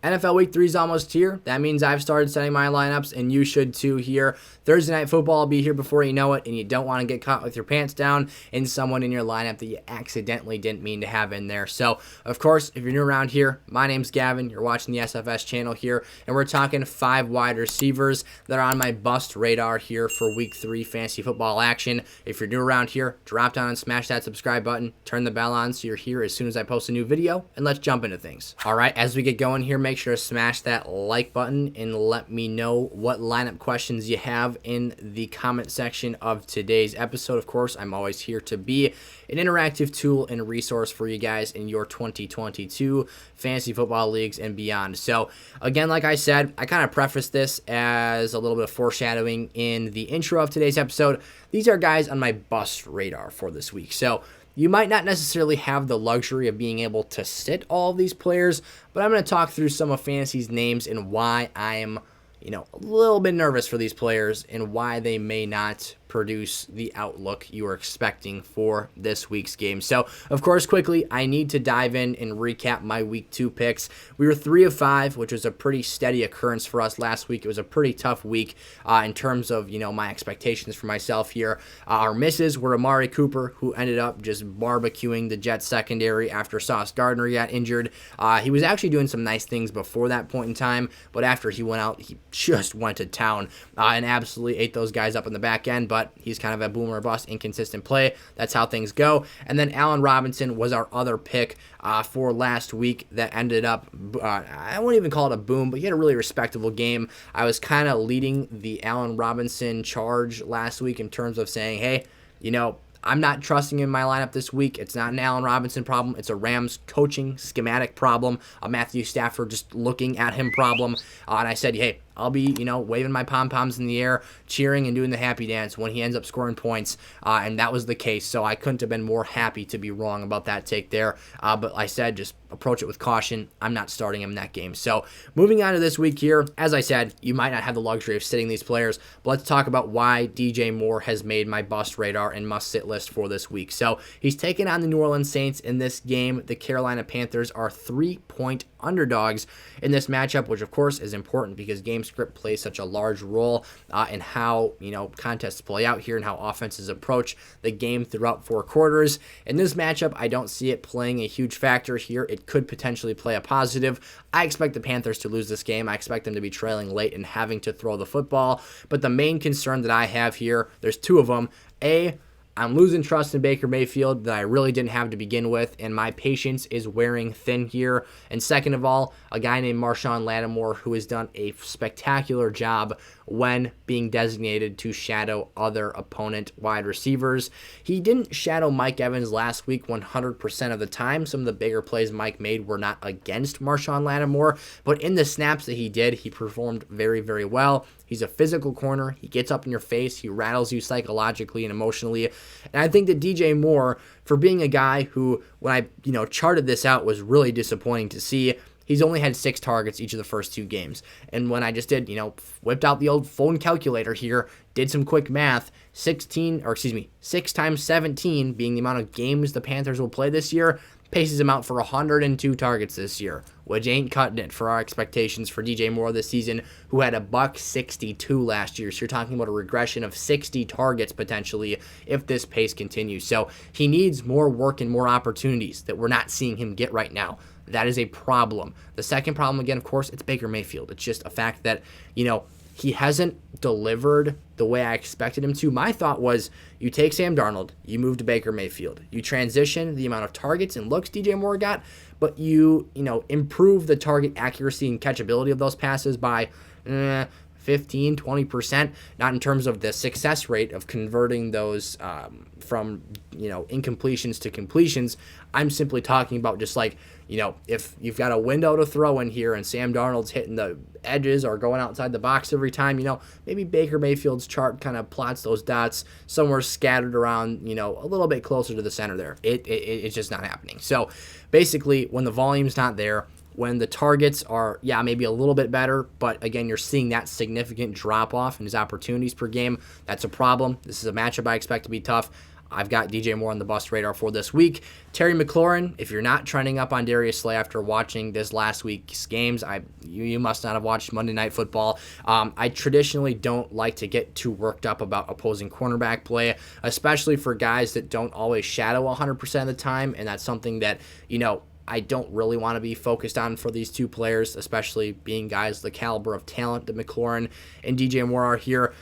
NFL Week 3 is almost here. That means I've started setting my lineups, and you should too here. Thursday Night Football will be here before you know it, and you don't want to get caught with your pants down and someone in your lineup that you accidentally didn't mean to have in there. So, of course, if you're new around here, my name's Gavin. You're watching the SFS channel here, and we're talking 5 wide receivers that are on my bust radar here for Week 3 fantasy football action. If you're new around here, drop down and smash that subscribe button. Turn the bell on so you're here as soon as I post a new video, and let's jump into things. All right, as we get going here, make sure to smash that like button and let me know what lineup questions you have in the comment section of today's episode. Of course, I'm always here to be an interactive tool and resource for you guys in your 2022 fantasy football leagues and beyond. So again, like I said, I kind of prefaced this as a little bit of foreshadowing in the intro of today's episode. These are guys on my bust radar for this week. So you might not necessarily have the luxury of being able to sit all of these players, but I'm going to talk through some of fantasy's names and why I'm, a little bit nervous for these players and why they may not produce the outlook you are expecting for this week's game. So, of course, quickly, I need to dive in and recap my Week 2 picks. We were 3 of 5, which was a pretty steady occurrence for us last week. It was a pretty tough week in terms of, my expectations for myself here. Our misses were Amari Cooper, who ended up just barbecuing the Jets secondary after Sauce Gardner got injured. He was actually doing some nice things before that point in time, but after he went out, he just went to town and absolutely ate those guys up in the back end, but he's kind of a boomer or bust, inconsistent play. That's how things go. And then Allen Robinson was our other pick for last week that ended up, I won't even call it a boom, but he had a really respectable game. I was kind of leading the Allen Robinson charge last week in terms of saying, hey, I'm not trusting in my lineup this week. It's not an Allen Robinson problem. It's a Rams coaching schematic problem, a Matthew Stafford just looking at him problem. And I said, hey, I'll be, waving my pom-poms in the air, cheering and doing the happy dance when he ends up scoring points. And that was the case. So I couldn't have been more happy to be wrong about that take there. But I said, just approach it with caution. I'm not starting him in that game. So moving on to this week here, as I said, you might not have the luxury of sitting these players, but let's talk about why DJ Moore has made my bust radar and must-sit list for this week. So he's taking on the New Orleans Saints in this game. The Carolina Panthers are 3-point underdogs in this matchup, which of course is important because game script plays such a large role in how contests play out here and how offenses approach the game throughout 4 quarters. In this matchup, I don't see it playing a huge factor here. It could potentially play a positive. I expect the Panthers to lose this game. I expect them to be trailing late and having to throw the football. But the main concern that I have here, there's 2 of them. I'm losing trust in Baker Mayfield that I really didn't have to begin with, and my patience is wearing thin here. And second of all, a guy named Marshawn Lattimore who has done a spectacular job when being designated to shadow other opponent wide receivers. He didn't shadow Mike Evans last week 100% of the time. Some of the bigger plays Mike made were not against Marshawn Lattimore, but in the snaps that he did, he performed very, very well. He's a physical corner. He gets up in your face. He rattles you psychologically and emotionally. And I think that DJ Moore, for being a guy who, when I charted this out, was really disappointing to see. He's only had 6 targets each of the first 2 games. And when I just did, whipped out the old phone calculator here, did some quick math, 6 times 17 being the amount of games the Panthers will play this year, paces him out for 102 targets this year, which ain't cutting it for our expectations for DJ Moore this season, who had a $162 last year. So you're talking about a regression of 60 targets potentially if this pace continues. So he needs more work and more opportunities that we're not seeing him get right now. That is a problem. The second problem, again, of course, it's Baker Mayfield. It's just a fact that, he hasn't delivered the way I expected him to. My thought was, you take Sam Darnold, you move to Baker Mayfield. You transition the amount of targets and looks DJ Moore got, but you improve the target accuracy and catchability of those passes by 15, 20%, not in terms of the success rate of converting those from, incompletions to completions. I'm simply talking about just like, if you've got a window to throw in here and Sam Darnold's hitting the edges or going outside the box every time, maybe Baker Mayfield's chart kind of plots those dots somewhere scattered around, a little bit closer to the center there. It's just not happening. So basically, when the volume's not there, when the targets are, maybe a little bit better, but again, you're seeing that significant drop-off in his opportunities per game, that's a problem. This is a matchup I expect to be tough. I've got DJ Moore on the bust radar for this week. Terry McLaurin, if you're not trending up on Darius Slay after watching this last week's games, you must not have watched Monday Night Football. I traditionally don't like to get too worked up about opposing cornerback play, especially for guys that don't always shadow 100% of the time, and that's something that, I don't really want to be focused on for these two players, especially being guys the caliber of talent that McLaurin and DJ Moore are here.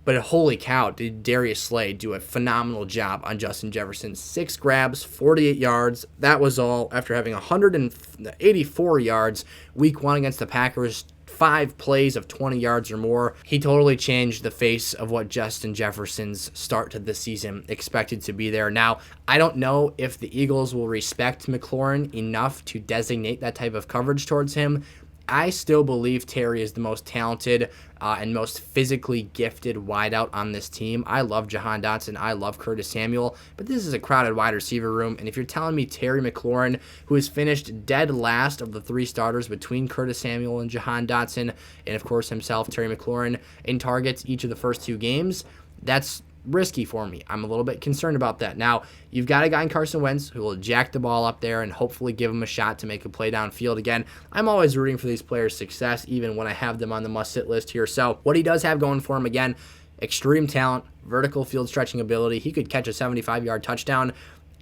But holy cow, did Darius Slay do a phenomenal job on Justin Jefferson. 6 grabs, 48 yards. That was all after having 184 yards week 1 against the Packers. 5 plays of 20 yards or more. He totally changed the face of what Justin Jefferson's start to the season expected to be there. Now, I don't know if the Eagles will respect McLaurin enough to designate that type of coverage towards him. I still believe Terry is the most talented and most physically gifted wideout on this team. I love Jahan Dotson. I love Curtis Samuel. But this is a crowded wide receiver room. And if you're telling me Terry McLaurin, who has finished dead last of the 3 starters between Curtis Samuel and Jahan Dotson, and of course himself, Terry McLaurin, in targets each of the first 2 games, that's risky for me. I'm a little bit concerned about that. Now, you've got a guy in Carson Wentz who will jack the ball up there and hopefully give him a shot to make a play downfield. Again, I'm always rooting for these players' success, even when I have them on the must-sit list here. So what he does have going for him, again, extreme talent, vertical field stretching ability. He could catch a 75-yard touchdown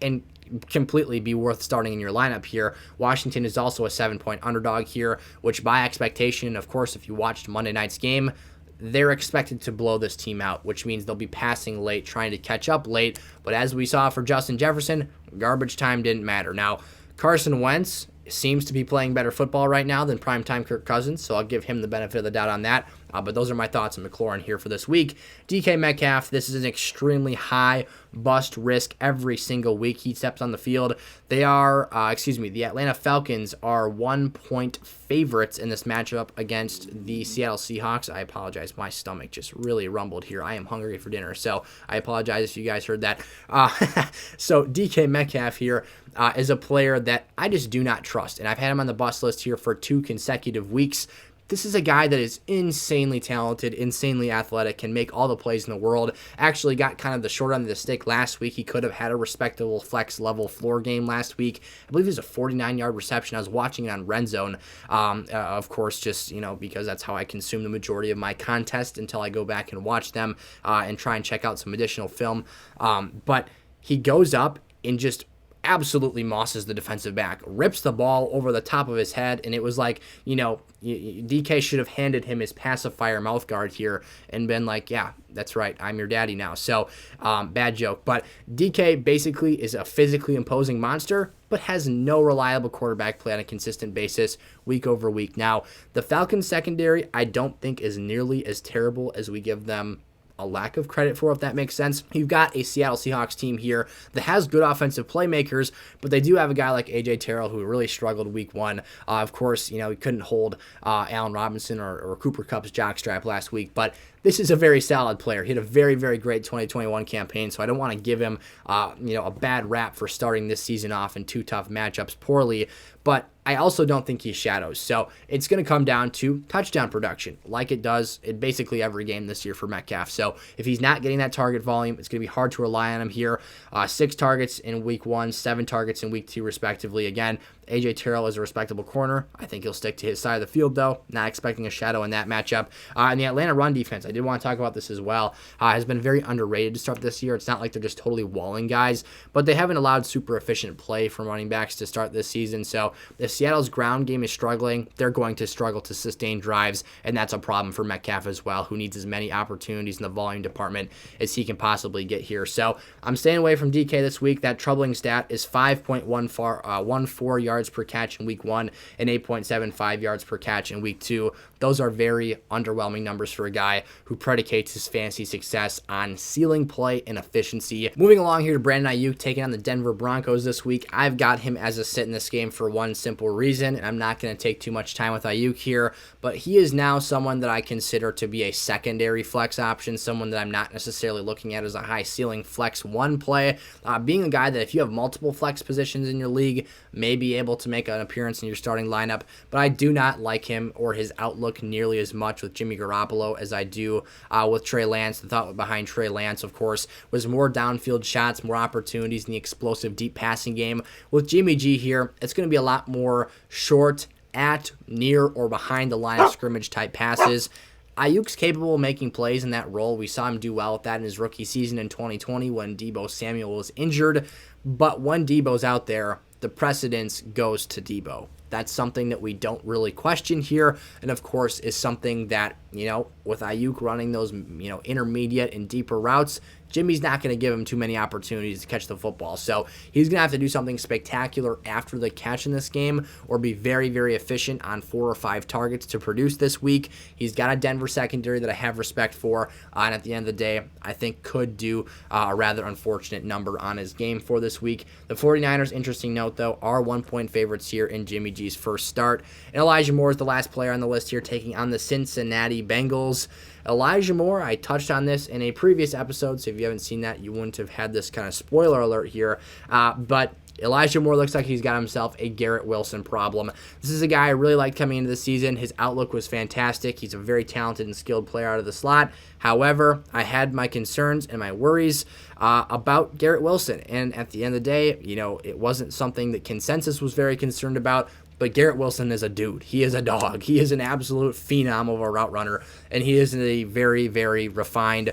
and completely be worth starting in your lineup here. Washington is also a 7-point underdog here, which by expectation, of course, if you watched Monday night's game, they're expected to blow this team out, which means they'll be passing late, trying to catch up late. But as we saw for Justin Jefferson, garbage time didn't matter. Now, Carson Wentz seems to be playing better football right now than primetime Kirk Cousins, so I'll give him the benefit of the doubt on that. But those are my thoughts on McLaurin here for this week. DK Metcalf, this is an extremely high bust risk every single week he steps on the field. They are, the Atlanta Falcons are 1-point favorites in this matchup against the Seattle Seahawks. I apologize, my stomach just really rumbled here. I am hungry for dinner, so I apologize if you guys heard that. So DK Metcalf here is a player that I just do not trust, and I've had him on the bust list here for 2 consecutive weeks. This is a guy that is insanely talented, insanely athletic, can make all the plays in the world. Actually got kind of the short end of the stick last week. He could have had a respectable flex level floor game last week. I believe it was a 49-yard reception. I was watching it on Red Zone, of course, just, because that's how I consume the majority of my contests until I go back and watch them and try and check out some additional film. But he goes up and just absolutely mosses the defensive back, rips the ball over the top of his head, and it was like, DK should have handed him his pacifier mouth guard here and been like, yeah, that's right, I'm your daddy now. So, bad joke. But DK basically is a physically imposing monster, but has no reliable quarterback play on a consistent basis week over week. Now, the Falcons secondary, I don't think is nearly as terrible as we give them a lack of credit for, if that makes sense. You've got a Seattle Seahawks team here that has good offensive playmakers, but they do have a guy like AJ Terrell who really struggled week 1. Of course, he couldn't hold Allen Robinson or Cooper Kupp's jockstrap last week, but this is a very solid player. He had a very, very great 2021 campaign, so I don't want to give him a bad rap for starting this season off in 2 tough matchups poorly, but I also don't think he shadows. So it's going to come down to touchdown production, like it does in basically every game this year for Metcalf. So if he's not getting that target volume, it's going to be hard to rely on him here. 6 targets in week 1, 7 targets in week 2, respectively. Again, AJ Terrell is a respectable corner. I think he'll stick to his side of the field, though. Not expecting a shadow in that matchup. And the Atlanta run defense, I did want to talk about this as well, has been very underrated to start this year. It's not like they're just totally walling guys, but they haven't allowed super efficient play from running backs to start this season. So if Seattle's ground game is struggling, they're going to struggle to sustain drives, and that's a problem for Metcalf as well, who needs as many opportunities in the volume department as he can possibly get here. So I'm staying away from DK this week. That troubling stat is 5.14 yards per catch in week 1 and 8.75 yards per catch in week 2. Those are very underwhelming numbers for a guy who predicates his fantasy success on ceiling play and efficiency. Moving along here to Brandon Aiyuk taking on the Denver Broncos this week. I've got him as a sit in this game for one simple reason, and I'm not going to take too much time with Aiyuk here, but he is now someone that I consider to be a secondary flex option, someone that I'm not necessarily looking at as a high ceiling flex 1 play, being a guy that if you have multiple flex positions in your league, may be able able to make an appearance in your starting lineup, but I do not like him or his outlook nearly as much with Jimmy Garoppolo as I do with Trey Lance. The thought behind Trey Lance, of course, was more downfield shots, more opportunities in the explosive deep passing game. With Jimmy G here, it's going to be a lot more short, at, near, or behind the line of scrimmage type passes. Aiyuk's capable of making plays in that role. We saw him do well with that in his rookie season in 2020 when Deebo Samuel was injured. But when Deebo's out there, the precedence goes to Deebo. That's something that we don't really question here, and of course is something that, with Aiyuk running those, intermediate and deeper routes, Jimmy's not going to give him too many opportunities to catch the football. So he's going to have to do something spectacular after the catch in this game or be very, very efficient on 4 or 5 targets to produce this week. He's got a Denver secondary that I have respect for, and at the end of the day, I think could do a rather unfortunate number on his game for this week. The 49ers, interesting note though, are 1-point favorites here in Jimmy G's first start. And Elijah Moore is the last player on the list here, taking on the Cincinnati Bengals. Elijah Moore, I touched on this in a previous episode, so if you haven't seen that, you wouldn't have had this kind of spoiler alert here. But Elijah Moore looks like he's got himself a Garrett Wilson problem. This is a guy I really liked coming into the season. His outlook was fantastic. He's a very talented and skilled player out of the slot. However, I had my concerns and my worries about Garrett Wilson. And at the end of the day, it wasn't something that consensus was very concerned about. But Garrett Wilson is a dude. He is a dog. He is an absolute phenom of a route runner, and he is a very, very refined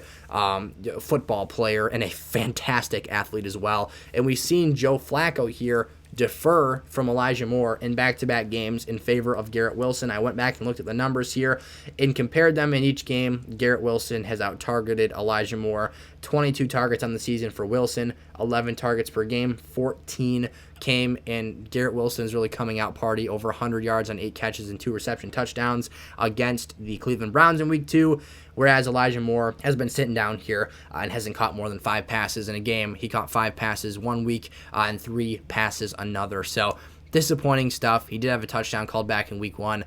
football player and a fantastic athlete as well. And we've seen Joe Flacco here defer from Elijah Moore in back-to-back games in favor of Garrett Wilson. I went back and looked at the numbers here and compared them in each game. Garrett Wilson has out-targeted Elijah Moore. 22 targets on the season for Wilson, 11 targets per game, 14 came, and Garrett Wilson's really coming out party, over 100 yards on 8 catches and 2 reception touchdowns against the Cleveland Browns in week 2, whereas Elijah Moore has been sitting down here and hasn't caught more than 5 passes in a game. He caught 5 passes one week and 3 passes another. So disappointing stuff. He did have a touchdown called back in week 1,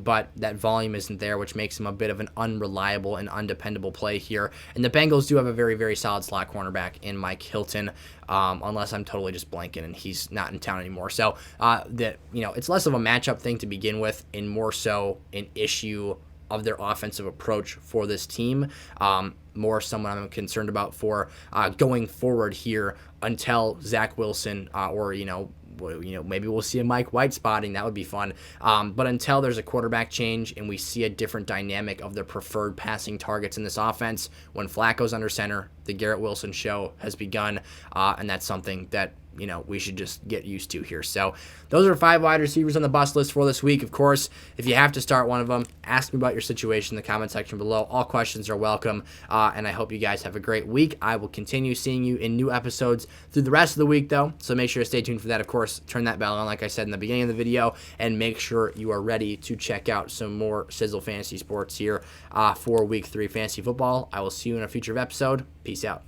but that volume isn't there, which makes him a bit of an unreliable and undependable play here. And the Bengals do have a very, very solid slot cornerback in Mike Hilton, unless I'm totally just blanking and he's not in town anymore. So it's less of a matchup thing to begin with and more so an issue of their offensive approach for this team. More someone I'm concerned about for going forward here until Zach Wilson or maybe we'll see a Mike White spotting. That would be fun. But until there's a quarterback change and we see a different dynamic of the preferred passing targets in this offense, when Flacco's under center, the Garrett Wilson show has begun, and that's something that we should just get used to here. So those are 5 wide receivers on the bust list for this week. Of course, if you have to start one of them, ask me about your situation in the comment section below. All questions are welcome, and I hope you guys have a great week. I will continue seeing you in new episodes through the rest of the week, though, so make sure to stay tuned for that. Of course, turn that bell on, like I said in the beginning of the video, and make sure you are ready to check out some more Sizzle Fantasy Sports here for Week 3 Fantasy Football. I will see you in a future episode. Peace out.